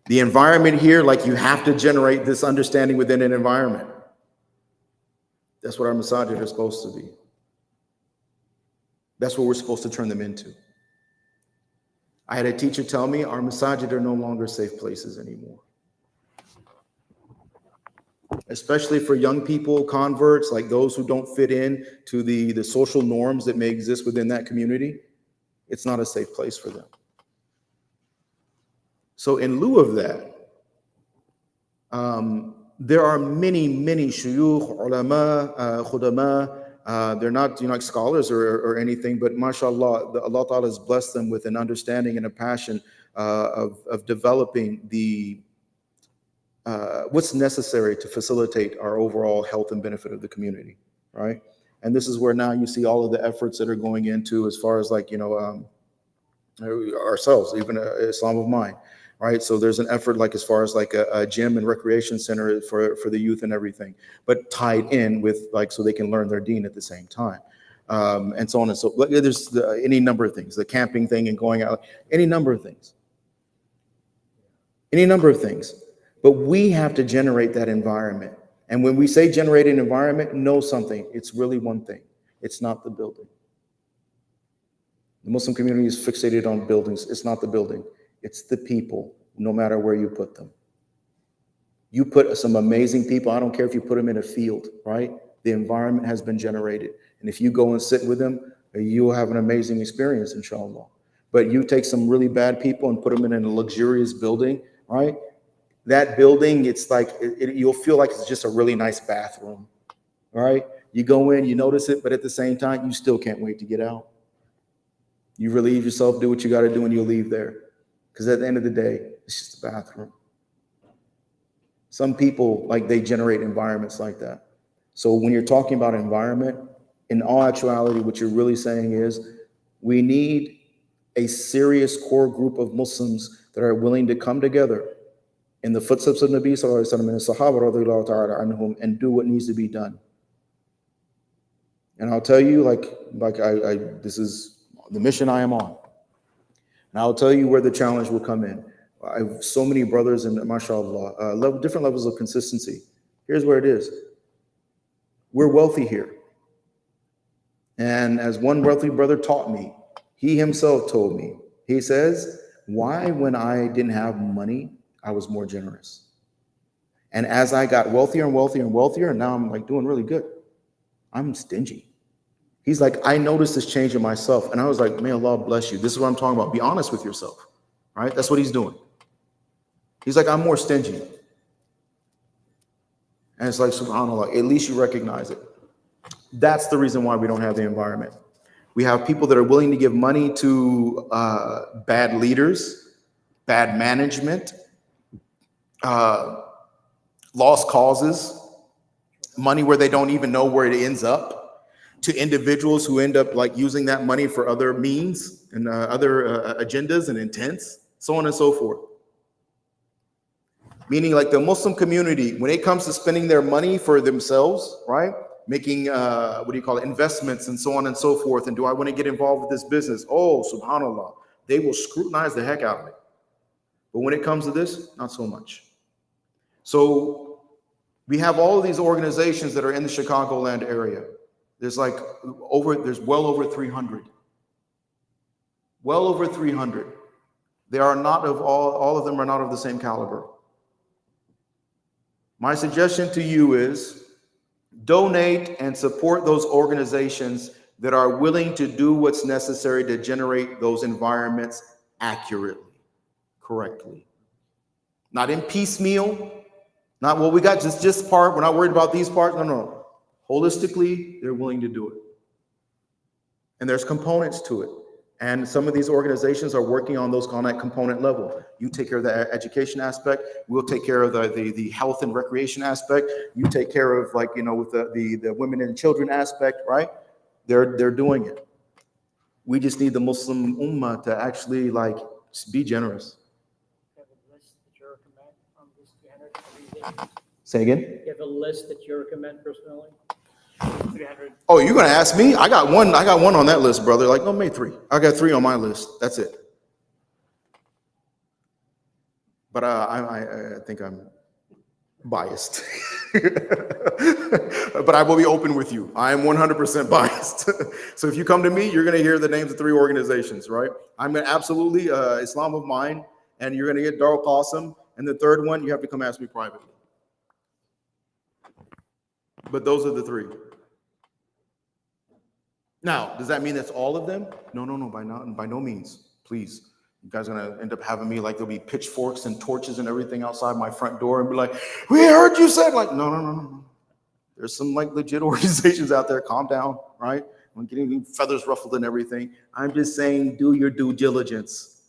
The environment here, like you have to generate this understanding within an environment. That's what our masajid are supposed to be. That's what we're supposed to turn them into. I had a teacher tell me our masajid are no longer safe places anymore. Especially for young people, converts, like those who don't fit in to the social norms that may exist within that community. It's not a safe place for them. So in lieu of that, there are many shuyukh, ulama, khudama. They're not like scholars or anything, but mashallah, Allah Ta'ala has blessed them with an understanding and a passion of developing what's necessary to facilitate our overall health and benefit of the community, right? And this is where now you see all of the efforts that are going into as far as like, ourselves, even Islam of Mind, right? So there's an effort like as far as like a gym and recreation center for the youth and everything, but tied in with like so they can learn their deen at the same time. And so on and so forth. There's any number of things, the camping thing and going out, any number of things. But we have to generate that environment. And when we say generate an environment, know something. It's really one thing. It's not the building. The Muslim community is fixated on buildings. It's not the building. It's the people, no matter where you put them. You put some amazing people. I don't care if you put them in a field, right? The environment has been generated. And if you go and sit with them, you'll have an amazing experience, inshallah. But you take some really bad people and put them in a luxurious building, right? That building, it's like, you'll feel like it's just a really nice bathroom, all right? You go in, you notice it, but at the same time, you still can't wait to get out. You relieve yourself, do what you got to do, and you'll leave there. Because at the end of the day, it's just a bathroom. Some people, like, they generate environments like that. So when you're talking about environment, in all actuality, what you're really saying is we need a serious core group of Muslims that are willing to come together in the footsteps of Nabi Sallallahu Alaihi Wasallam and the Sahaba radhiyallahu ta'ala anhum and do what needs to be done. And I'll tell you, like I this is the mission I am on. And I'll tell you where the challenge will come in. I have so many brothers and mashallah, different levels of consistency. Here's where it is. We're wealthy here. And as one wealthy brother taught me, he himself told me, he says, why when I didn't have money, I was more generous. And as I got wealthier and wealthier and wealthier, and now I'm like doing really good, I'm stingy. He's like, I noticed this change in myself. And I was like, may Allah bless you. This is what I'm talking about. Be honest with yourself, right? That's what he's doing. He's like, I'm more stingy. And it's like, subhanAllah, at least you recognize it. That's the reason why we don't have the environment. We have people that are willing to give money to bad leaders, bad management, lost causes, money where they don't even know where it ends up, to individuals who end up like using that money for other means and other agendas and intents, so on and so forth. Meaning like the Muslim community, when it comes to spending their money for themselves, right? Making, investments and so on and so forth. And do I want to get involved with this business? Oh, subhanAllah, they will scrutinize the heck out of it. But when it comes to this, not so much. So we have all of these organizations that are in the Chicagoland area. There's well over 300. Well over 300. They are not of all of them are not of the same caliber. My suggestion to you is donate and support those organizations that are willing to do what's necessary to generate those environments accurately, correctly. Not in piecemeal, not, well, we got just this part, we're not worried about these parts. No. Holistically, they're willing to do it. And there's components to it. And some of these organizations are working on those on that component level. You take care of the education aspect. We'll take care of the health and recreation aspect. You take care of with the women and children aspect, right? They're doing it. We just need the Muslim Ummah to actually be generous. You have a list that you recommend on this 300? Say again? You have a list that you recommend personally? 300. Oh, you're gonna ask me? I got one on that list, brother. Like, no, maybe 3. I got 3 on my list. That's it. But I think I'm biased. But I will be open with you. I am 100% biased. So if you come to me, you're gonna hear the names of 3 organizations, right? I'm gonna absolutely Islam of Mine, and you're gonna get Darul Qasim, and the third one you have to come ask me privately. But those are the 3. Now, does that mean that's all of them? No, by no means. Please. You guys are gonna end up having me like there'll be pitchforks and torches and everything outside my front door and be like, we heard you said no. There's some legit organizations out there. Calm down, right? I'm getting feathers ruffled and everything. I'm just saying, do your due diligence.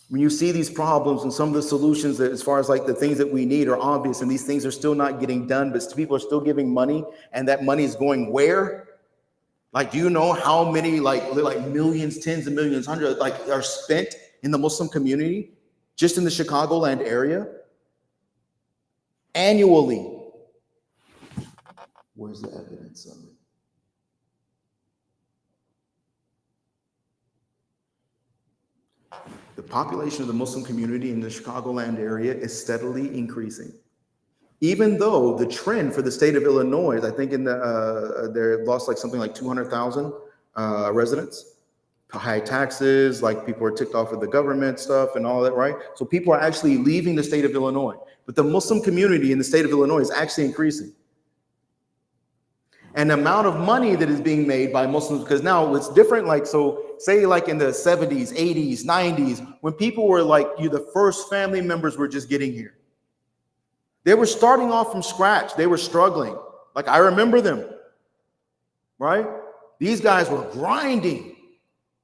When you see these problems and some of the solutions that as far as the things that we need are obvious and these things are still not getting done, but people are still giving money and that money is going where? Do you know how many millions, tens of millions, hundreds are spent in the Muslim community just in the Chicagoland area annually? Where's the evidence of it? The population of the Muslim community in the Chicagoland area is steadily increasing. Even though the trend for the state of Illinois, I think they lost something like 200,000 residents, high taxes, people are ticked off with the government stuff and all that, right? So people are actually leaving the state of Illinois, but the Muslim community in the state of Illinois is actually increasing. And the amount of money that is being made by Muslims, because now it's different, say in the 70s, 80s, 90s, when people were the first family members were just getting here. They were starting off from scratch. They were struggling. I remember them, right? These guys were grinding.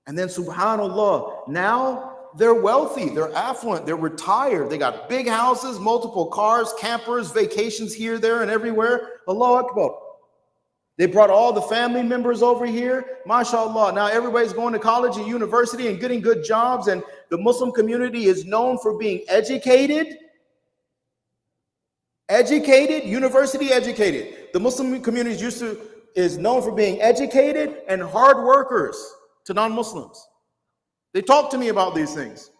And then subhanAllah, now they're wealthy, they're affluent, they're retired. They got big houses, multiple cars, campers, vacations here, there, and everywhere. Allahu Akbar. They brought all the family members over here. MashaAllah. Now everybody's going to college and university and getting good jobs. And the Muslim community is known for being educated, university educated. The Muslim community is known for being educated and hard workers to non-Muslims. They talk to me about these things.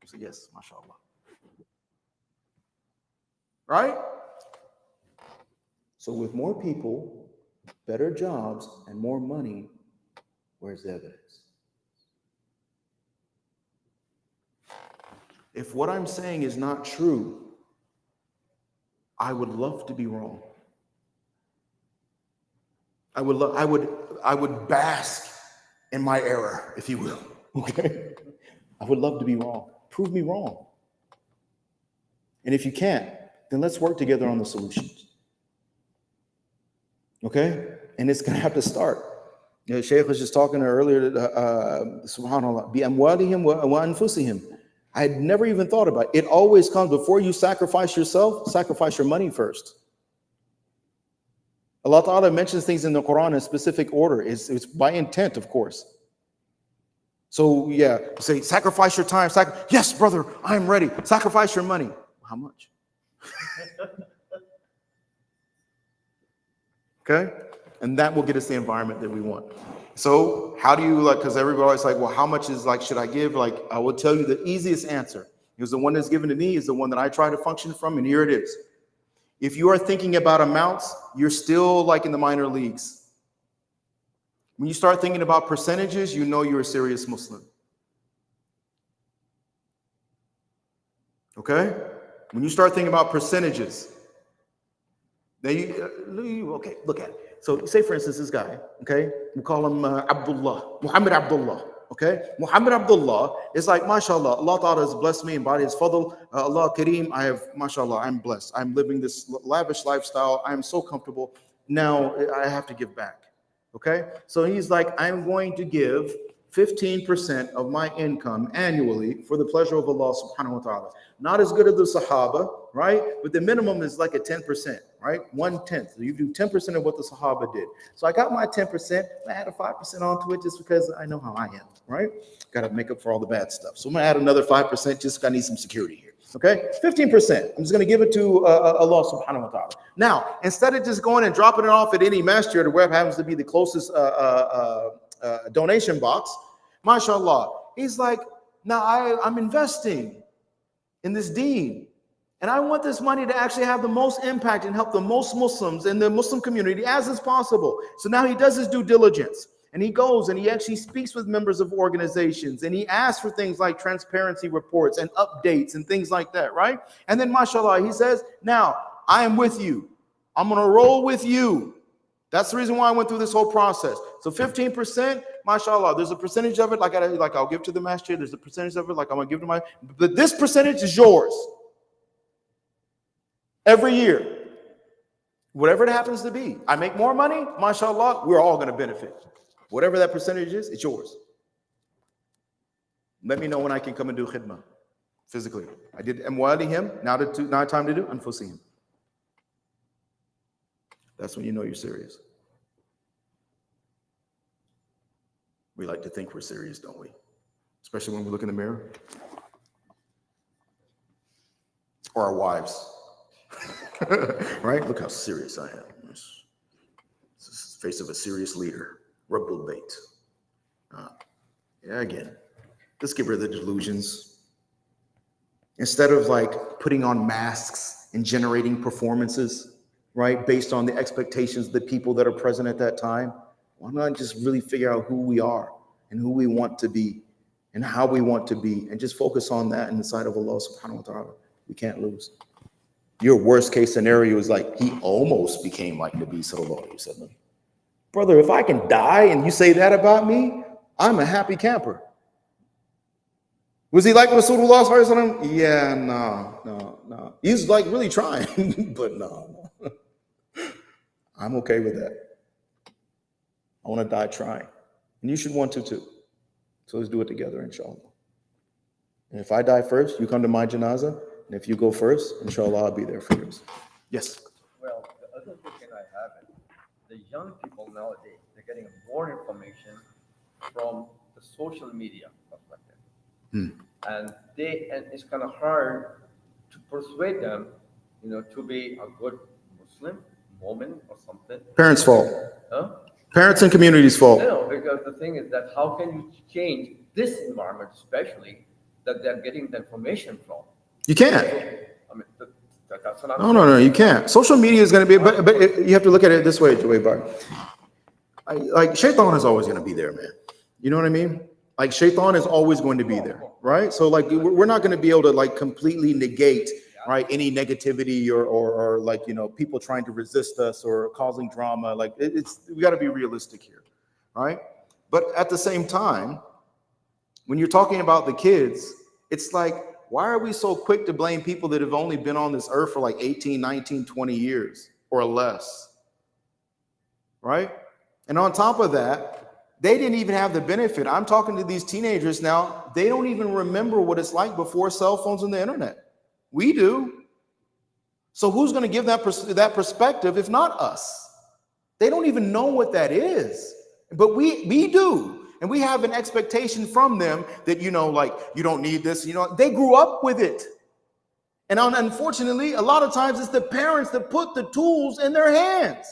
I say, yes, mashallah. Right? So with more people, better jobs, and more money, where's the evidence? If what I'm saying is not true, I would love to be wrong. I would bask in my error, if you will. Okay? I would love to be wrong. Prove me wrong. And if you can't, then let's work together on the solutions. Okay? And it's going to have to start. You know, Shaykh was just talking earlier, subhanAllah, bi amwalihim wa anfusihim. I had never even thought about it. It always comes before you sacrifice yourself, sacrifice your money first. Allah Ta'ala mentions things in the Quran in specific order. It's by intent, of course. So yeah, say, sacrifice your time. Yes, brother, I'm ready. Sacrifice your money. How much? Okay? And that will get us the environment that we want. So how do you because everybody's like, well, how much is should I give? I will tell you the easiest answer. Because the one that's given to me is the one that I try to function from, and here it is. If you are thinking about amounts, you're still in the minor leagues. When you start thinking about percentages, you know you're a serious Muslim. Okay? When you start thinking about percentages, then okay, look at it. So say, for instance, this guy, okay? We'll call him Abdullah, Muhammad Abdullah, okay? Muhammad Abdullah is mashallah, Allah Ta'ala has blessed me and by his fadl, Allah Kareem, mashallah, I'm blessed. I'm living this lavish lifestyle. I'm so comfortable. Now I have to give back, okay? So he's I'm going to give 15% of my income annually for the pleasure of Allah subhanahu wa ta'ala. Not as good as the Sahaba, right? But the minimum is a 10%, right? 1/10. So you do 10% of what the Sahaba did. So I got my 10%. I add a 5% onto it just because I know how I am, right? Got to make up for all the bad stuff. So I'm going to add another 5% just because I need some security here. Okay? 15%. I'm just going to give it to Allah subhanahu wa ta'ala. Now, instead of just going and dropping it off at any masjid or wherever happens to be the closest donation box, mashallah, he's now I'm investing in this deen. And I want this money to actually have the most impact and help the most Muslims in the Muslim community as is possible. So now he does his due diligence. And he goes and he actually speaks with members of organizations. And he asks for things like transparency reports and updates and things like that, right? And then, mashallah, he says, now, I am with you. I'm going to roll with you. That's the reason why I went through this whole process. So 15%, mashallah, there's a percentage of it, I'll give to the masjid. There's a percentage of it, I'm going to give to but this percentage is yours. Every year, whatever it happens to be. I make more money, mashallah, we're all going to benefit. Whatever that percentage is, it's yours. Let me know when I can come and do khidmah physically. I did amwalihim, now time to do anfusihim. That's when you know you're serious. We like to think we're serious, don't we? Especially when we look in the mirror. Or our wives. Right? Look how serious I am. This is the face of a serious leader. Rabbul Bait. Yeah, again, let's get rid of the delusions. Instead of putting on masks and generating performances, right, based on the expectations of the people that are present at that time, why not just really figure out who we are and who we want to be and how we want to be and just focus on that in the sight of Allah subhanahu wa ta'ala. We can't lose. Your worst case scenario is he almost became like Nabi sallallahu alaihi wasallam. Brother, if I can die and you say that about me, I'm a happy camper. Was he like Rasulullah sallallahu alaihi wasallam? Yeah, no. He's really trying, but no. I'm okay with that. I want to die trying. And you should want to too. So let's do it together, inshallah. And if I die first, you come to my janazah. And if you go first, inshallah, I'll be there for yours. Yes? Well, the other question I have is the young people nowadays, they're getting more information from the social media, stuff like that. And it's kind of hard to persuade them, to be a good Muslim, woman or something. Parents' fault. Huh? Parents and community's fault. No, because the thing is that how can you change this environment especially that they're getting the information from. You can't. I mean, that's another. No, you can't. Social media is going to be, but you have to look at it this way, Joey Bud. Like Shaitan is always going to be there, man. You know what I mean? Like Shaitan is always going to be there, right? So like we're not going to be able to like completely negate, right, any negativity or like, you know, people trying to resist us or causing drama. Like we got to be realistic here, right? But at the same time, when you're talking about the kids, it's like, why are we so quick to blame people that have only been on this earth for like 18, 19, 20 years or less, right? And on top of that, they didn't even have the benefit. I'm talking to these teenagers now. They don't even remember what it's like before cell phones and the internet. We do. So who's going to give that perspective if not us? They don't even know what that is. But we do. And we have an expectation from them that, you know, like, you don't need this. You know, they grew up with it. And unfortunately, a lot of times it's the parents that put the tools in their hands.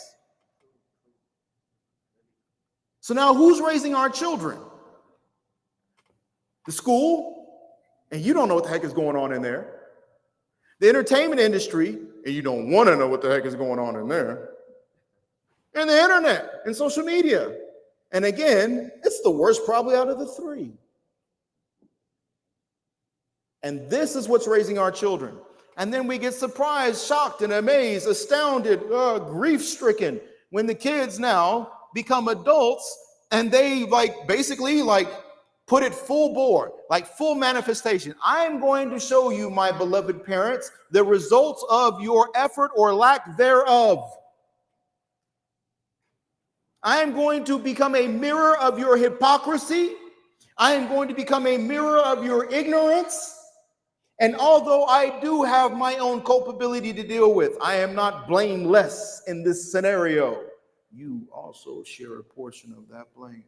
So now who's raising our children? The school, and you don't know what the heck is going on in there. The entertainment industry, and you don't want to know what the heck is going on in there. And the internet and social media. And again, it's the worst probably out of the three. And this is what's raising our children. And then we get surprised, shocked, and amazed, astounded, grief-stricken when the kids now become adults and they like basically like put it full bore, like full manifestation. I am going to show you, my beloved parents, the results of your effort or lack thereof. I am going to become a mirror of your hypocrisy. I am going to become a mirror of your ignorance. And although I do have my own culpability to deal with, I am not blameless in this scenario. You also share a portion of that blame.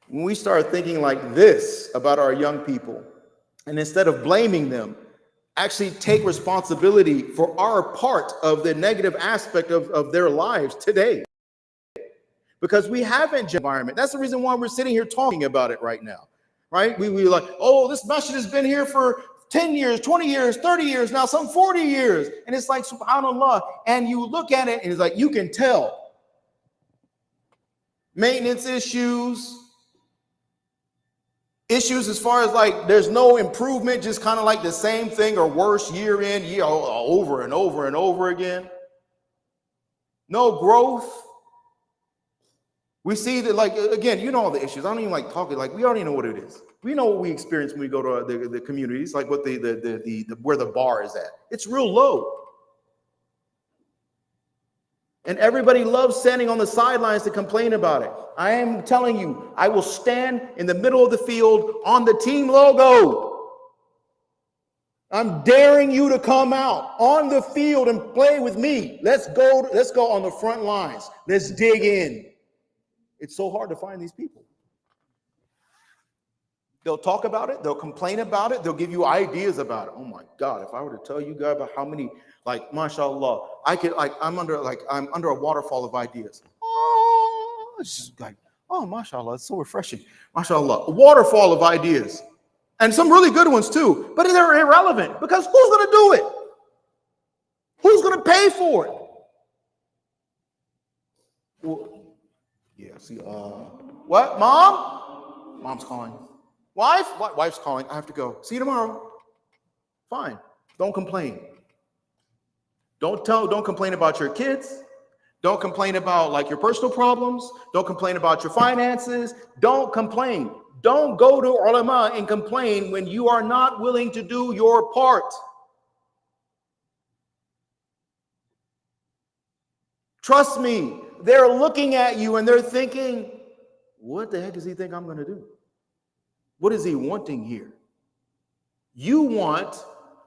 When we start thinking like this about our young people, and instead of blaming them, actually take responsibility for our part of the negative aspect of their lives today. Because we haven't environment. That's the reason why we're sitting here talking about it right now, right? We like, oh, this message has been here for 10 years, 20 years, 30 years, now some 40 years. And it's like, subhanAllah. And you look at it and it's like, you can tell. Maintenance issues as far as like, there's no improvement, just kind of like the same thing or worse year in, year over and over and over again. No growth. We see that, like, again, you know all the issues. I don't even like talking, like, we already know what it is. We know what we experience when we go to the communities, like what where the bar is at. It's real low. And everybody loves standing on the sidelines to complain about it. I am telling you, I will stand in the middle of the field on the team logo. I'm daring you to come out on the field and play with me. Let's go on the front lines. Let's dig in. It's so hard to find these people. They'll talk about it. They'll complain about it. They'll give you ideas about it. Oh my God, if I were to tell you guys about how many, like, mashallah, I'm under a waterfall of ideas. Oh, it's just like, oh, mashallah, it's so refreshing. Mashallah, a waterfall of ideas. And some really good ones too, but they're irrelevant because who's going to do it? Who's going to pay for it? Well, yeah, see, what, Mom? Mom's calling. Wife? Wife's calling. I have to go. See you tomorrow. Fine. Don't complain. Don't complain about your kids. Don't complain about like your personal problems. Don't complain about your finances. Don't complain. Don't go to ulama and complain when you are not willing to do your part. Trust me, they're looking at you and they're thinking, what the heck does he think I'm going to do? What is he wanting here? You want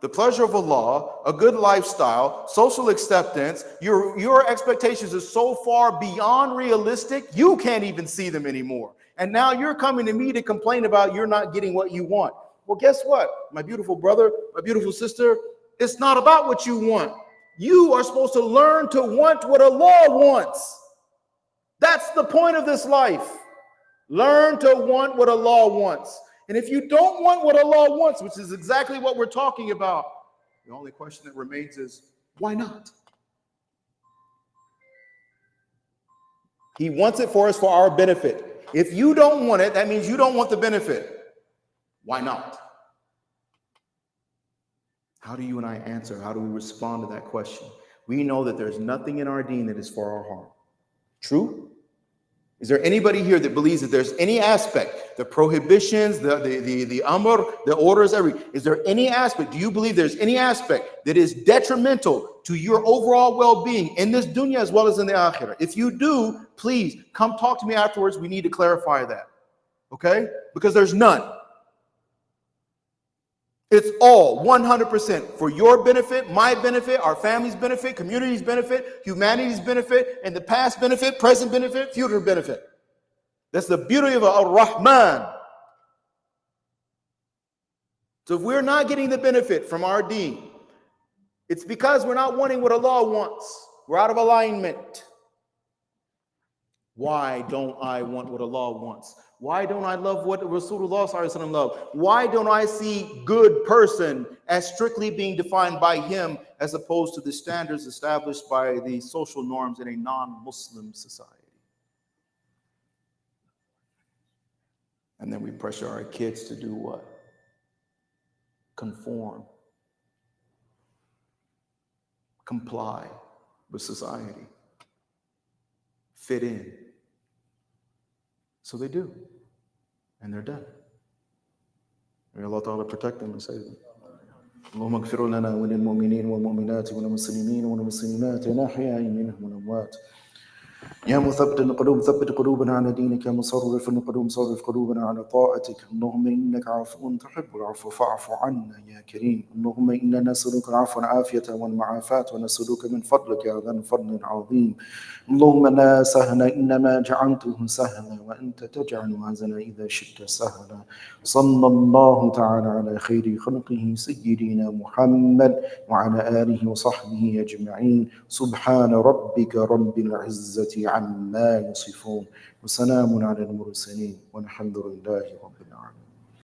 the pleasure of Allah, a good lifestyle, social acceptance. Your expectations are so far beyond realistic, you can't even see them anymore. And now you're coming to me to complain about you're not getting what you want. Well, guess what? My beautiful brother, my beautiful sister, it's not about what you want. You are supposed to learn to want what Allah wants. That's the point of this life. Learn to want what Allah wants. And if you don't want what Allah wants, which is exactly what we're talking about, the only question that remains is, why not? He wants it for us for our benefit. If you don't want it, that means you don't want the benefit. Why not? How do you and I answer? How do we respond to that question? We know that there's nothing in our deen that is for our harm. True? Is there anybody here that believes that there's any aspect, the prohibitions, the amr, the orders, is there any aspect, do you believe there's any aspect that is detrimental to your overall well-being in this dunya as well as in the akhirah? If you do, please come talk to me afterwards. We need to clarify that. Okay? Because there's none. It's all 100% for your benefit, my benefit, our family's benefit, community's benefit, humanity's benefit, and the past benefit, present benefit, future benefit. That's the beauty of Ar-Rahman. So if we're not getting the benefit from our deen, it's because we're not wanting what Allah wants. We're out of alignment. Why don't I want what Allah wants? Why don't I love what Rasulullah ﷺ loved? Why don't I see good person as strictly being defined by him as opposed to the standards established by the social norms in a non-Muslim society? And then we pressure our kids to do what? Conform. Comply with society. Fit in. So they do. And they're done. May Allah Ta'ala protect them and save them. اللهم اغفر لنا وللمؤمنين والمؤمنات والمسلمين والمسلمات الأحياء منهم والأموات يا مثبت القلوب ثبت قلوبنا على دينك يا مصرف القلوب صرف قلوبنا على طاعتك اللهم إنك عفو تحب العفو فاعف عنا يا كريم اللهم إنا نسألك العفو والعافية والمعافاة ونسألك من فضلك يا ذا الفضل العظيم اللهم لا سهل إنما جعلته سهلا وأنت تجعل الحزن إذا شئت سهلا صلى الله تعالى على خير خلقه سيدنا محمد وعلى آله وصحبه أجمعين سبحان ربك رب العزة عما يصفون وسلام على المرسلين والحمد لله رب العالمين.